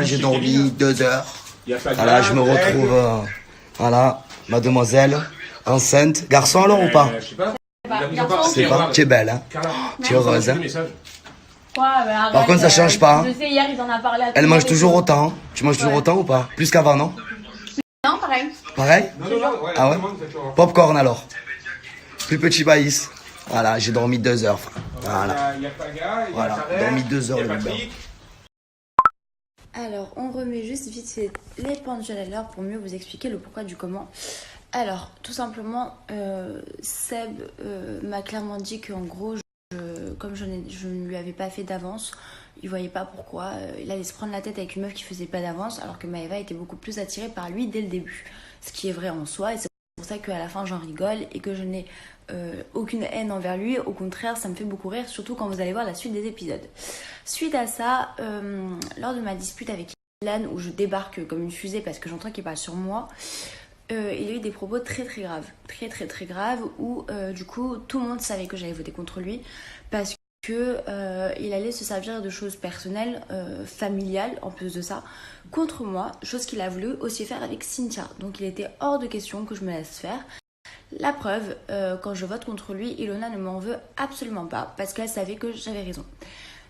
j'ai dormi 2 heures. Voilà, je me retrouve, voilà, mademoiselle, enceinte. Garçon alors ou pas? C'est pas, tu es belle, hein? Tu es heureuse, hein? Par contre, ça change pas. Je sais, hier, ils en ont parlé à Elle mange toujours autant. Tu manges toujours autant ou pas? Plus qu'avant, non? Non, pareil. Pareil? Ah ouais? Popcorn alors. Plus petit baïs. Voilà, j'ai dormi 2 heures, frère. Voilà. Voilà, dormi 2 heures, le gars. Alors, on remet juste vite fait les pendules à l'heure pour mieux vous expliquer le pourquoi du comment. Alors, tout simplement, Seb m'a clairement dit qu'en gros, comme je ne lui avais pas fait d'avance, il voyait pas pourquoi il allait se prendre la tête avec une meuf qui faisait pas d'avance, alors que Maëva était beaucoup plus attirée par lui dès le début. Ce qui est vrai en soi, et c'est pour ça qu'à la fin j'en rigole et que je n'ai aucune haine envers lui. Au contraire, ça me fait beaucoup rire, surtout quand vous allez voir la suite des épisodes. Suite à ça, lors de ma dispute avec Ilan, où je débarque comme une fusée parce que j'entends qu'il parle sur moi, il y a eu des propos très graves, très graves, où du coup tout le monde savait que j'allais voter contre lui parce que il allait se servir de choses personnelles, familiales en plus de ça, contre moi, chose qu'il a voulu aussi faire avec Cynthia. Donc il était hors de question que je me laisse faire. La preuve, quand je vote contre lui, Ilona ne m'en veut absolument pas parce qu'elle savait que j'avais raison.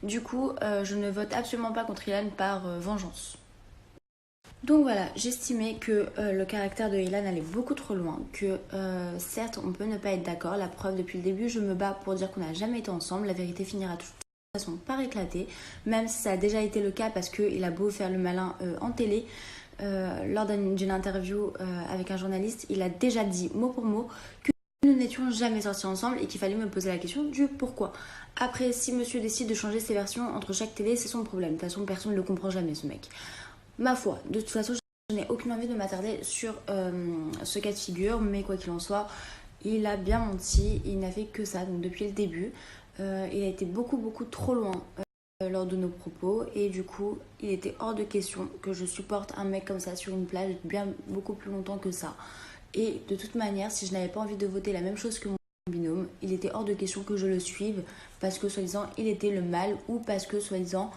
Du coup, je ne vote absolument pas contre Ilan par vengeance. Donc voilà, j'estimais que le caractère de Ilan allait beaucoup trop loin, que certes on peut ne pas être d'accord, la preuve depuis le début je me bats pour dire qu'on n'a jamais été ensemble, la vérité finira de toute façon par éclater, même si ça a déjà été le cas parce qu'il a beau faire le malin en télé, lors d'une interview avec un journaliste, il a déjà dit mot pour mot que nous n'étions jamais sortis ensemble et qu'il fallait me poser la question du pourquoi. Après, si monsieur décide de changer ses versions entre chaque télé, c'est son problème, de toute façon personne ne le comprend jamais ce mec. Ma foi, de toute façon, je n'ai aucune envie de m'attarder sur ce cas de figure, mais quoi qu'il en soit, il a bien menti, il n'a fait que ça, donc depuis le début, il a été beaucoup trop loin lors de nos propos, et du coup, il était hors de question que je supporte un mec comme ça sur une plage bien beaucoup plus longtemps que ça. Et de toute manière, si je n'avais pas envie de voter la même chose que mon binôme, il était hors de question que je le suive, parce que soi-disant, il était le mal, ou parce que soi-disant,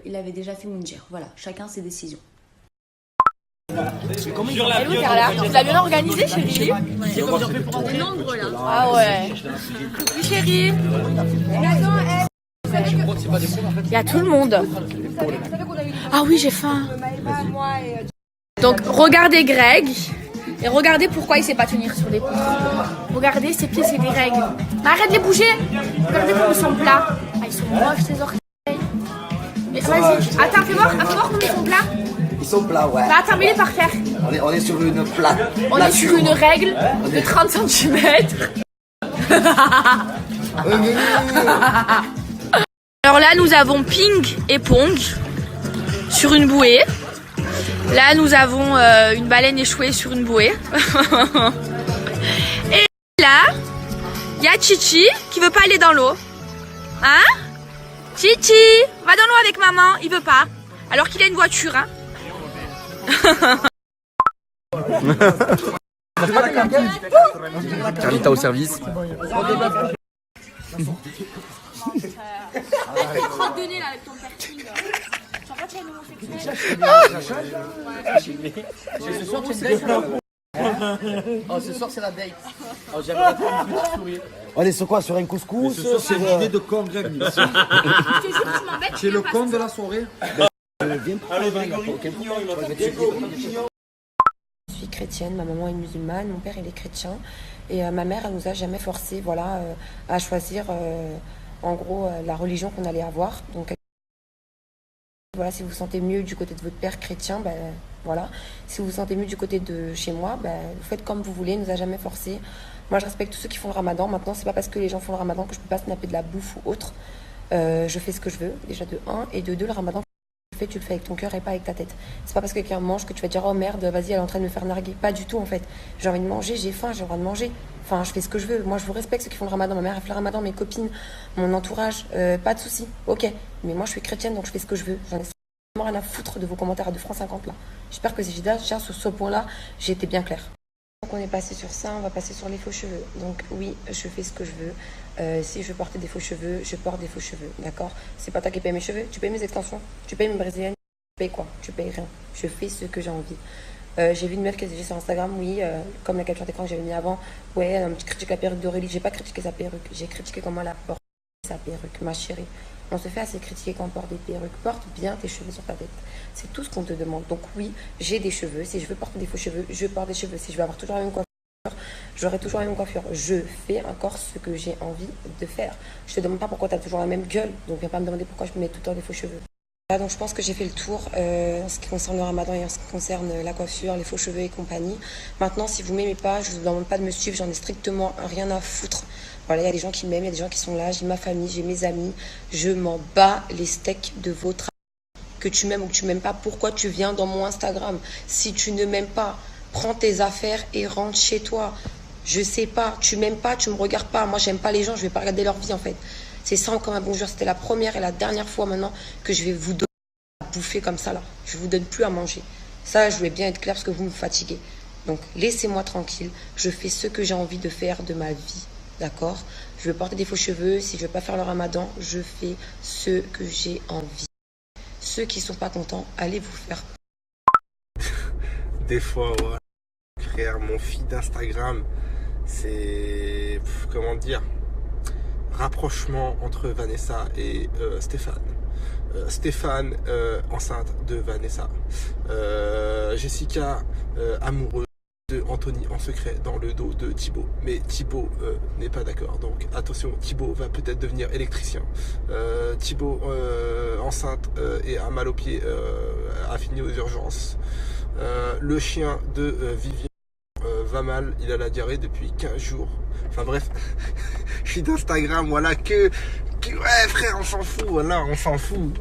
il avait déjà fait Moundir. Voilà, chacun ses décisions. Hello Carla, tu l'as bien organisé chérie? On est nombreux là. Ah ouais. Coucou chérie. Il y a tout le monde. Ah oui, j'ai faim. Donc regardez Greg et regardez pourquoi il sait pas tenir sur des poutres. Regardez ses pieds, c'est des règles. Mais arrête de les bouger. Regardez comme ils sont plats. Ah, ils sont moches ces orteils. Mais vas-y, attends, fais voir comment ils sont plats. Ils sont plats, ouais. Bah attends, mets-les par terre. On est sur une plate. On est sur une règle de 30 cm. Alors là, nous avons Ping et Pong sur une bouée. Là, nous avons une baleine échouée sur une bouée. Et là, il y a Chichi qui veut pas aller dans l'eau. Hein? Chichi, va dans l'eau avec maman. Il veut pas. Alors qu'il a une voiture, hein. Carlita au service. Avec tes crottes de nez là, avec ton piercing. Tu vois pas qu'il y a une homosexuelle? Oh, ce soir c'est la date. Oh, j'aimerais trop une petite souris. On est sur quoi? Sur un couscous? C'est une idée de con, Greg. Je te jure que tu m'embêtes. Tu es le con de la soirée. Je suis chrétienne, ma maman est musulmane, mon père il est chrétien et ma mère elle nous a jamais forcé voilà à choisir en gros la religion qu'on allait avoir. Donc voilà, si vous vous sentez mieux du côté de votre père chrétien, ben voilà, si vous vous sentez mieux du côté de chez moi, ben vous faites comme vous voulez, il nous a jamais forcé. Moi je respecte tous ceux qui font le ramadan. Maintenant c'est pas parce que les gens font le ramadan que je peux pas snapper de la bouffe ou autre. Je fais ce que je veux, déjà de 1 et de 2 le ramadan. Tu le fais avec ton cœur et pas avec ta tête. C'est pas parce que quelqu'un mange que tu vas dire oh merde, vas-y, elle est en train de me faire narguer. Pas du tout en fait. J'ai envie de manger, j'ai faim, j'ai envie de manger. Enfin, je fais ce que je veux. Moi, je vous respecte ceux qui font le ramadan. Ma mère elle fait le ramadan, mes copines, mon entourage, pas de soucis. Ok. Mais moi, je suis chrétienne donc je fais ce que je veux. J'en ai vraiment rien à foutre de vos commentaires à 2 francs 50 là. J'espère que si j'ai déjà sur ce point-là, j'ai été bien claire. Donc on est passé sur ça, on va passer sur les faux cheveux. Donc oui, je fais ce que je veux. Si je veux porter des faux cheveux, je porte des faux cheveux. D'accord? C'est pas toi qui paye mes cheveux, tu payes mes extensions, tu payes mes brésiliennes. payes quoi? Tu payes rien. Je fais ce que j'ai envie. J'ai vu une meuf qui a dit sur Instagram, oui, comme la capture d'écran que j'avais mis avant, ouais, tu critiques la perruque d'Aurélie. J'ai pas critiqué sa perruque, j'ai critiqué comment elle a porté sa perruque, ma chérie. On se fait assez critiquer quand on porte des perruques. Porte bien tes cheveux sur ta tête. C'est tout ce qu'on te demande. Donc oui, j'ai des cheveux. Si je veux porter des faux cheveux, je porte des cheveux. Si je veux avoir toujours la même coiffure, j'aurai toujours la même coiffure. Je fais encore ce que j'ai envie de faire. Je te demande pas pourquoi tu as toujours la même gueule. Donc viens pas me demander pourquoi je me mets tout le temps des faux cheveux. Voilà, donc je pense que j'ai fait le tour en ce qui concerne le ramadan et en ce qui concerne la coiffure, les faux cheveux et compagnie. Maintenant, si vous m'aimez pas, je vous demande pas de me suivre, j'en ai strictement rien à foutre. Voilà, il y a des gens qui m'aiment, il y a des gens qui sont là, j'ai ma famille, j'ai mes amis. Je m'en bats les steaks de votre que tu m'aimes ou que tu m'aimes pas. Pourquoi tu viens dans mon Instagram? Si tu ne m'aimes pas, prends tes affaires et rentre chez toi. Je sais pas, tu m'aimes pas, tu me regardes pas. Moi, j'aime pas les gens, je vais pas regarder leur vie en fait. C'est simple comme un bonjour. C'était la première et la dernière fois maintenant que je vais vous donner à bouffer comme ça là. Je vous donne plus à manger. Ça, je voulais bien être clair parce que vous me fatiguez. Donc, laissez-moi tranquille. Je fais ce que j'ai envie de faire de ma vie. D'accord? Je veux porter des faux cheveux. Si je veux pas faire le ramadan, je fais ce que j'ai envie. Ceux qui sont pas contents, allez vous faire. Des fois, ouais. Créer mon feed d'Instagram, c'est... comment dire? Rapprochement entre Vanessa et Stéphane. Stéphane enceinte de Vanessa. Jessica amoureuse de Anthony en secret dans le dos de Thibaut. Mais Thibaut n'est pas d'accord. Donc attention, Thibaut va peut-être devenir électricien. Thibaut enceinte et a mal aux pieds, a fini aux urgences. Le chien de Vivien va mal, il a la diarrhée depuis 15 jours. Enfin bref, je suis d'Instagram, voilà que... Ouais frère, on s'en fout, voilà, on s'en fout.